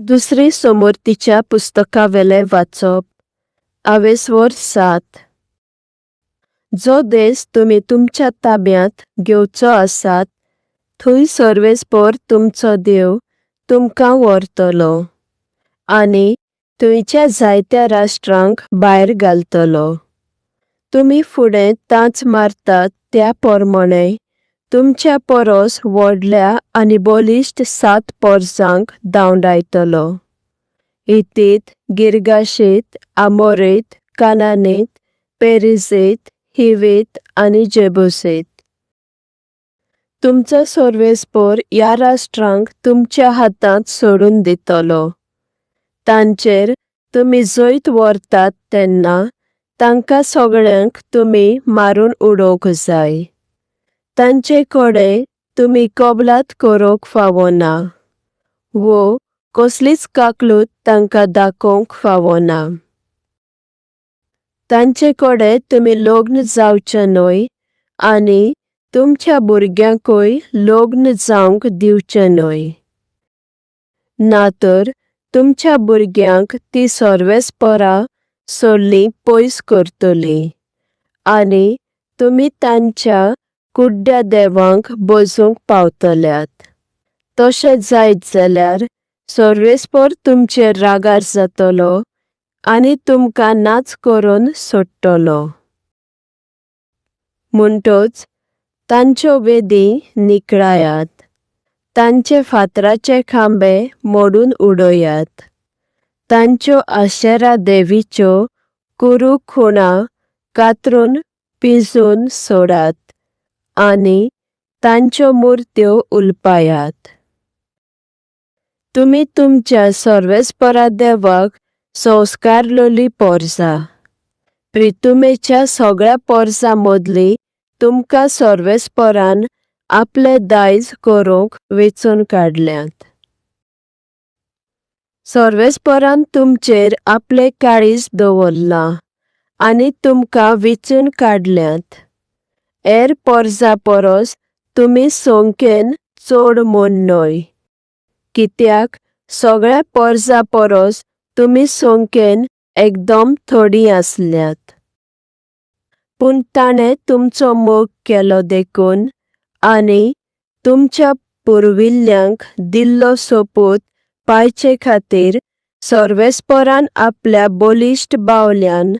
दुसरी समोर्तीच्या पुस्तकावेले वाचप. आवेसवर 7. जो देश तुमी तुमच्या ताब्यांत घेवचो आसात थंय सर्वेस्पर तुमचो देव तुमकां व्हरतलो आनी थंयच्या जायत्या राष्ट्रांक भायर घालतलो. तुमी फुडें तांच मारतात त्या पोरमोणे तुमच्या परस व्हडल्या आनी बलिश्ट 7 पोरसांक धांवडायतलो. हितीत, गिरगाशीत, आमोरीत, कानानीत, पेरिजीत, हिवीत आनी जेबुसीत. तुमचो सर्वेस्पर ह्या राष्ट्रांक तुमच्या हातांत सोडून दितलो. तांचेर तुमी जैत व्हरतात तेन्ना तांकां सगळ्यांक तुमी मारून उडोवंक जाय. तांचे कडेन तुमी कबलात करूंक फावना वो कसलीच काकलूत तांकां दाखोवंक फावना. तांचे कडेन तुमी लग्न जावचें न्हय आनी तुमच्या भुरग्यांकूय लग्न जावंक दिवचें न्हय. ना तर तुमच्या भुरग्यांक ती सर्वेस्परां सोडलीं पयस करतलीं आनी तुमी तांच्या कुड्ड्या देवांक बसूंक पावतल्यात. तशें जायत जाल्यार सर्वेस्पर तुमचेर रागार जातलो आनी तुमकां नाच करून सोडटलो. म्हणटच तांच्यो वेदी निखळायात. तांचे फातराचे खांबे मोडून उडोयात. तांच्यो आशेरा देवीच्यो कुरू खुणां कातरून पिंजून सोडात आनी तांच्यो मुर्त्यो उलपायात. तुमी तुमच्या सर्वेस्परा देवाक संस्कारलोलीं पोरसां. प्रितुमेच्या सगळ्या पोरसां मदलीं तुमकां सर्वेस्परान आपले दायज करूंक वेंचून काडल्यांत. सर्वेस्परान तुमचेर आपले काळीज दवरलां आनी तुमकां वेंचून काडल्यांत. हेर पोरसां परस तुमी संख्येन चड म्हूण न्हय, कित्याक सगळ्या पोरसां परस तुमी संख्येन एकदम थोडीं आसल्यात. पूण ताणें तुमचो मोग केलो देखून आनी तुमच्या पुर्विल्ल्यांक दिल्लो सोपूत पाळचे खातीर सर्वेस्परान आपल्या बलिश्ट बावल्यान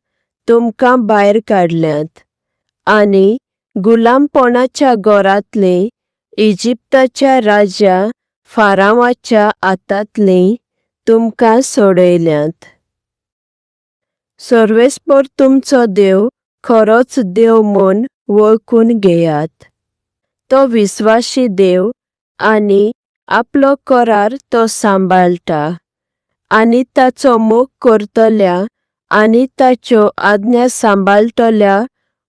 तुमकां भायर काडल्यांत आनी गुलामपणाच्या घरांतलीं इजिप्ताच्या राजा फारावाच्या हातांतलीं तुमकां सोडयल्यांत. सर्वेस्पर तुमचो देव खरोच देव म्हूण वळखून घेयात. तो विस्वासी देव आनी आपलो करार तो सांबाळटा आनी ताचो मोग करतल्या आनी ताच्यो आज्ञा सांबाळटल्या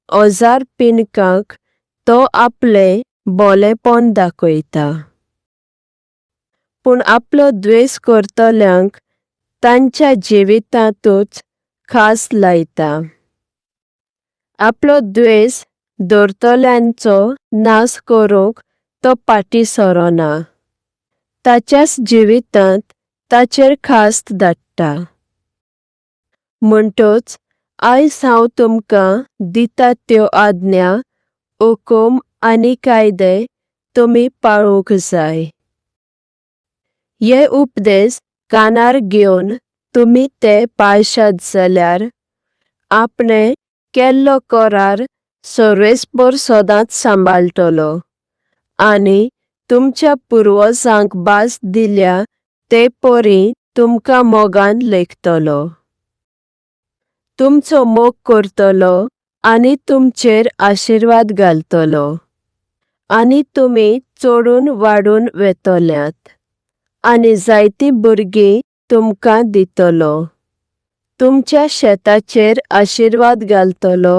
ओजार पिनकांक तो आपले बोलेपण दाखयता. पूण आपलो द्वेस करतल्यांक तांच्या जिवितांतूच खास लायता. आपलो द्वेस धरतल्यांचो नाश करूंक तो फाटीं सरोना. ताच्याच जिवितांत ताचेर खास्त धाडटा. म्हणटच आयज हांव तुमकां दिता त्यो आज्ञा, हुकूम आनी कायदे तुमी पाळूंक जाय. हे उपदेश कानार घेवन तुमी ते पाळशात जाल्यार आपणे केल्लो करार सर्वेस्पर सदांच सांबाळटलो आनी तुमच्या पुर्वजांक भास दिल्या ते परी तुमकां मोगान लेखतलो. तुमचो मोग करतलो आनी तुमचेर आशिर्वाद घालतलो आनी तुमी चडून वाडून वेतल्यात आनी जायतीं भुरगीं तुमकां दितलो. तुमच्या शेताचेर आशिर्वाद घालतलो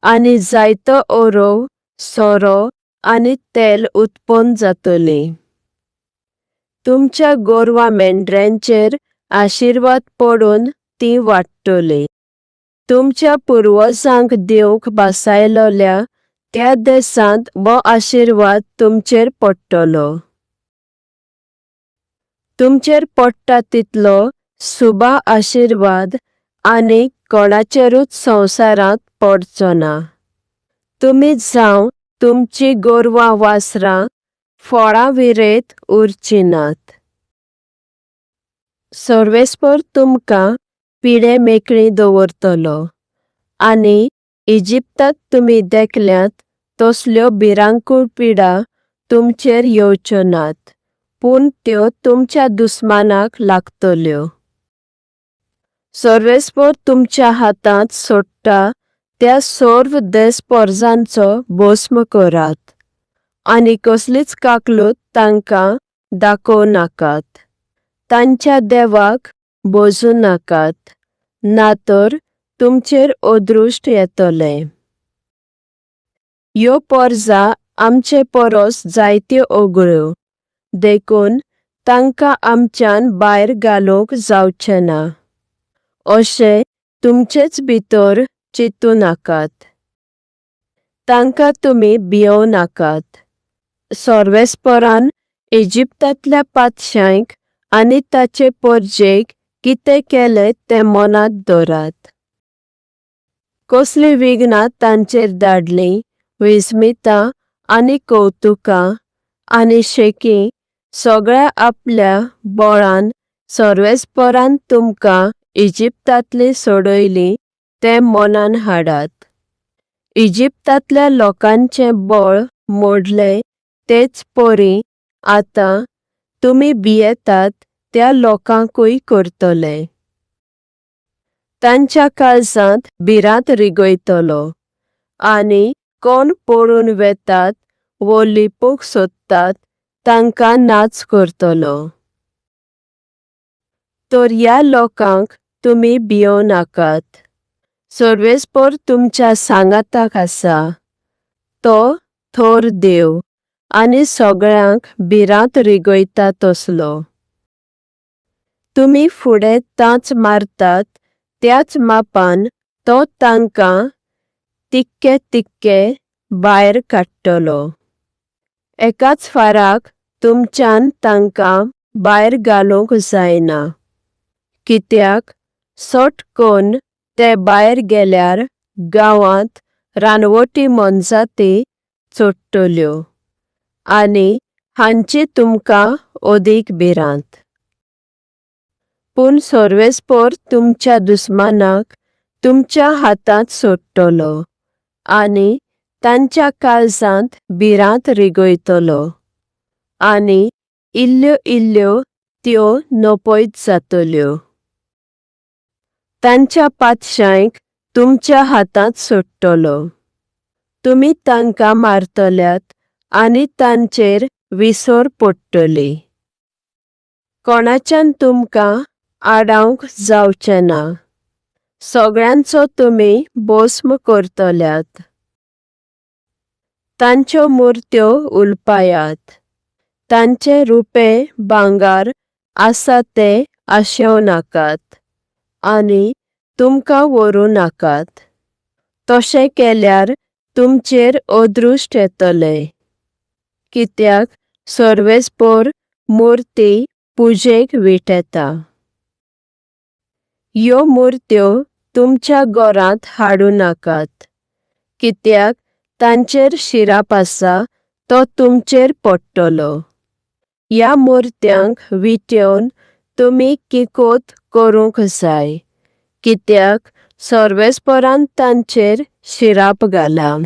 आनी जायतो ओरोव, सोरो आनी तेल उत्पन्न जातलीं. तुमच्या गोरवां मेंढऱ्यांचेर आशिर्वाद पडून तीं वाडटलीं. तुमच्या पुर्वजांक दिवंक भासायलोल्या त्या देशांत हो आशिर्वाद तुमचेर पडटलो. तुमचेर पडटा तितलो शुभ आशिर्वाद आनी कोणाचेरूच संवसारांत पडचो ना. तुमी जावं तुमची गोरवां वासरां फळां विरयत उरची नात. सर्वेस्पर तुमकां पिडे मेकळीं दवरतलो आनी इजिप्तांत तुमी देखल्यात तसल्यो भिरांकूळ पिडा तुमचेर येवच्यो नात, पूण त्यो तुमच्या दुस्मानाक लागतल्यो. सर्वेस्पर तुमच्या हातांत सोडटा त्या सर्व देसपर्जांचो भस्म करात आनी कसलीच काकलूत तांकां दाखोव नाकात. तांच्या देवाक भोजू नाकात, ना तर तुमचेर अदृश्ट येतलें. ह्यो पर्जा आमचे परोस जायत्यो ओगळ्यो, देखून तांकां आमच्यान भायर घालूंक जावचें ना, अशें तुमचेच भितर चिंतू नाकात. तांकां तुमी भियोव नाकात. सर्वेस्परान इजिप्तांतल्या पातशांक आनी ताचे पर्जेक कितें केलें तें मनांत दवरात. कसलीं विघ्नां तांचेर धाडलीं, विस्मितां आनी कौतुकां आनी शेकीं सगळ्या आपल्या बळान सर्वेस्परान तुमकां इजिप्तांतलीं सोडयलीं तें मनान हाडात. इजिप्तांतल्या लोकांचें बळ मोडलें तेच परी आतां तुमी भियेतात त्या लोकांकूय करतले. तांच्या काळजांत भिरांत रिगयतलो आनी कोण पळून वेतात वो लिपूंक सोदतात तांकां नाच करतलो. तर ह्या लोकांक तुमी भियोव नाकात. सर्वेस्पर तुमच्या सांगाताक आसा. तो थोर देव आनी सगळ्यांक भिरांत रिगयता तसलो. तुमी फुडें तांच मारतात त्याच मापान तो तांकां तिक्के तिक्के भायर काडटलो. एकाच फाराक तुमच्यान तांकां भायर घालूंक जायना, कित्याक सटकन ते भायर गेल्यार गांवांत रानवटी मनजाती चडटल्यो आनी हांची तुमकां ओदीक भिरांत. पूण सर्वेस्पर तुमच्या दुस्मानाक तुमच्या हातांत सोडटलो आनी तांच्या काळजांत भिरांत रिगयतलो आनी इल्ल्यो इल्ल्यो त्यो नपयत जातल्यो. तांच्या पातशांक तुमच्या हातांत सोडटलो. तुमी तांकां मारतल्यात आनी तांचेर विसर पडटली. कोणाच्यान तुमकां आडावंक जावचें ना. सगळ्यांचो तुमी भस्म करतल्यात. तांच्यो मुर्त्यो उलपायात. तांचे रुपे भांगार आसा ते आशेव नाकात आनी तुमकां व्हरू नाकात. तशें केल्यार तुमचेर अदृश्ट येतलें, कित्याक सर्वेस्पर मुर्ती पुजेक विटयता. ह्यो मुर्त्यो तुमच्या घरांत हाडूं नाकात, कित्याक तांचेर शिराप आसा तो तुमचेर पडटलो. ह्या मुर्त्यांक विटोवन तुमी किकोत करूंक जाय, कित्याक सर्वेस्परान तांचेर शिराप घाला.